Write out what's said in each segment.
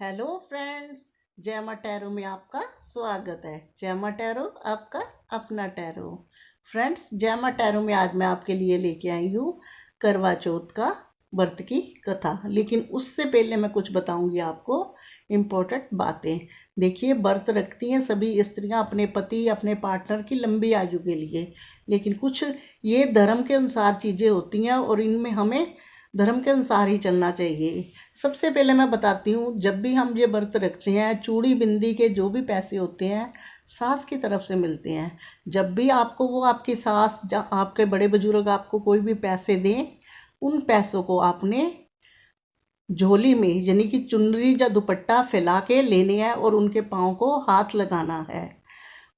Hello friends, जय मां tarot में आपका स्वागत है। जय मां टैरो आपका अपना टैरो। फ्रेंड्स, जय मां टैरो में आज मैं आपके लिए लेके आई हूँ करवा चौथ का व्रत की कथा। लेकिन उससे पहले मैं कुछ बताऊंगी आपको इम्पोर्टेंट बातें। देखिए, व्रत रखती हैं सभी स्त्रियां अपने पति अपने पार्टनर की लंबी आयु के लिए, लेकिन कुछ ये धर्म के अनुसार चीज़ें होती हैं और इनमें हमें धर्म के अनुसार ही चलना चाहिए। सबसे पहले मैं बताती हूँ, जब भी हम ये व्रत रखते हैं, चूड़ी बिंदी के जो भी पैसे होते हैं सास की तरफ से मिलते हैं। जब भी आपको वो आपकी सास या आपके बड़े बुजुर्ग आपको कोई भी पैसे दें, उन पैसों को आपने झोली में यानी कि चुनरी या दुपट्टा फैला के लेने हैं और उनके पाँव को हाथ लगाना है।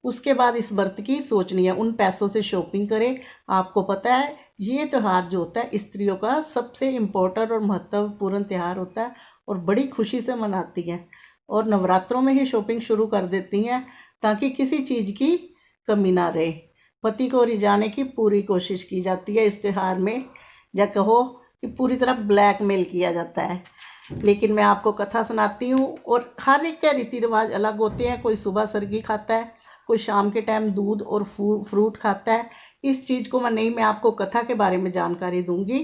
उसके बाद इस व्रत की सोचनी है, उन पैसों से शॉपिंग करें। आपको पता है ये त्यौहार जो होता है स्त्रियों का सबसे इम्पोर्टेंट और महत्वपूर्ण त्यौहार होता है और बड़ी खुशी से मनाती हैं और नवरात्रों में ही शॉपिंग शुरू कर देती हैं ताकि किसी चीज़ की कमी ना रहे। पति को रिझाने की पूरी कोशिश की जाती है इस त्यौहार में, या कहो कि पूरी तरह ब्लैकमेल किया जाता है। लेकिन मैं आपको कथा सुनाती हूँ और हर एक के रीति रिवाज अलग होते हैं। कोई सुबह सरगी खाता है, कोई शाम के टाइम दूध और फ्रूट खाता है। इस चीज़ को मैं आपको कथा के बारे में जानकारी दूंगी।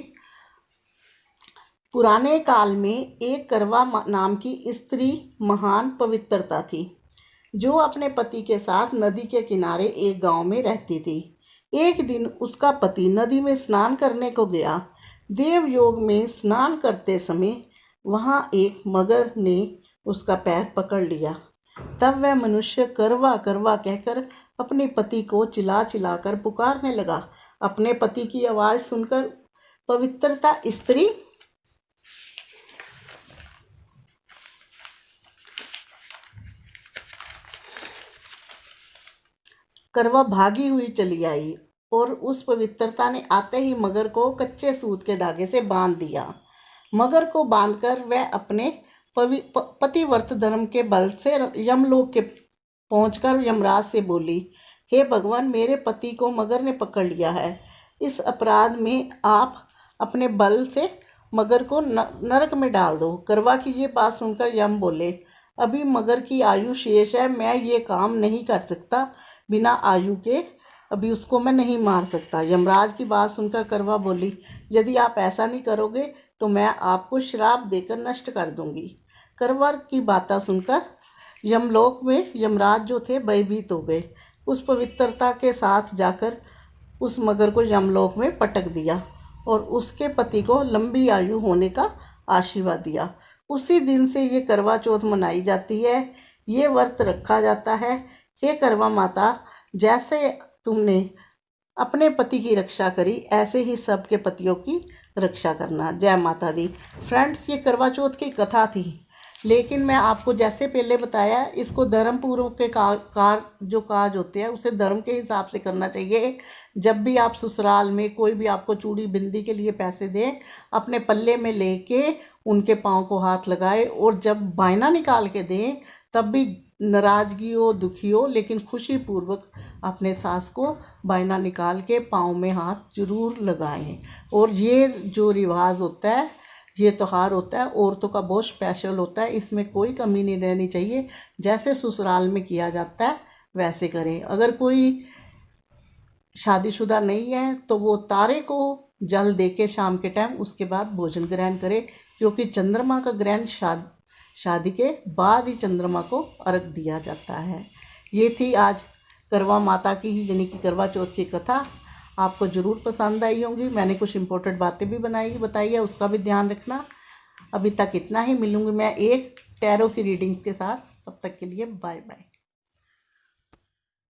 पुराने काल में एक करवा नाम की स्त्री महान पवित्रता थी, जो अपने पति के साथ नदी के किनारे एक गांव में रहती थी। एक दिन उसका पति नदी में स्नान करने को गया। देवयोग में स्नान करते समय वहां एक मगर ने उसका पैर पकड़ लिया। तब वह मनुष्य करवा करवा कहकर अपने पति को चिल्ला चिल्लाकर पुकारने लगा। अपने पति की आवाज सुनकर पवित्रता स्त्री करवा भागी हुई चली आई और उस पवित्रता ने आते ही मगर को कच्चे सूत के धागे से बांध दिया। मगर को बांधकर वह अपने पतिव्रत धर्म के बल से यमलोक के पहुंचकर यमराज से बोली, हे भगवान, मेरे पति को मगर ने पकड़ लिया है। इस अपराध में आप अपने बल से मगर को नरक में डाल दो। करवा की ये बात सुनकर यम बोले, अभी मगर की आयु शेष है, मैं ये काम नहीं कर सकता। बिना आयु के अभी उसको मैं नहीं मार सकता। यमराज की बात सुनकर करवा बोली, यदि आप ऐसा नहीं करोगे तो मैं आपको श्राप देकर नष्ट कर दूंगी। करवा की बातें सुनकर यमलोक में यमराज जो थे भयभीत हो गए। उस पवित्रता के साथ जाकर उस मगर को यमलोक में पटक दिया और उसके पति को लंबी आयु होने का आशीर्वाद दिया। उसी दिन से ये करवा चौथ मनाई जाती है, ये व्रत रखा जाता है। हे करवा माता, जैसे तुमने अपने पति की रक्षा करी, ऐसे ही सबके पतियों की रक्षा करना। जय माता दी। फ्रेंड्स, ये करवा चौथ की कथा थी, लेकिन मैं आपको जैसे पहले बताया, इसको धर्म पूर्व के जो काज होते हैं उसे धर्म के हिसाब से करना चाहिए। जब भी आप ससुराल में कोई भी आपको चूड़ी बिंदी के लिए पैसे दें, अपने पल्ले में लेके उनके पाँव को हाथ लगाए और जब बायना निकाल के दें तब भी नाराज़गी हो, दुखी हो, लेकिन खुशी पूर्वक अपने सास को बायना निकाल के पाँव में हाथ जरूर लगाएं। और ये जो रिवाज होता है, ये त्यौहार होता है, औरतों का बहुत स्पेशल होता है। इसमें कोई कमी नहीं रहनी चाहिए। जैसे ससुराल में किया जाता है वैसे करें। अगर कोई शादीशुदा नहीं है तो वो तारे को जल दे के शाम के टाइम उसके बाद भोजन ग्रहण करे, क्योंकि चंद्रमा का ग्रहण शादी के बाद ही चंद्रमा को अर्घ दिया जाता है। ये थी आज करवा माता की यानी कि करवा चौथ की कथा। आपको ज़रूर पसंद आई होंगी। मैंने कुछ इंपॉर्टेंट बातें भी बताई है, उसका भी ध्यान रखना। अभी तक इतना ही। मिलूंगी मैं एक टैरो की रीडिंग के साथ। तब तक के लिए बाय बाय।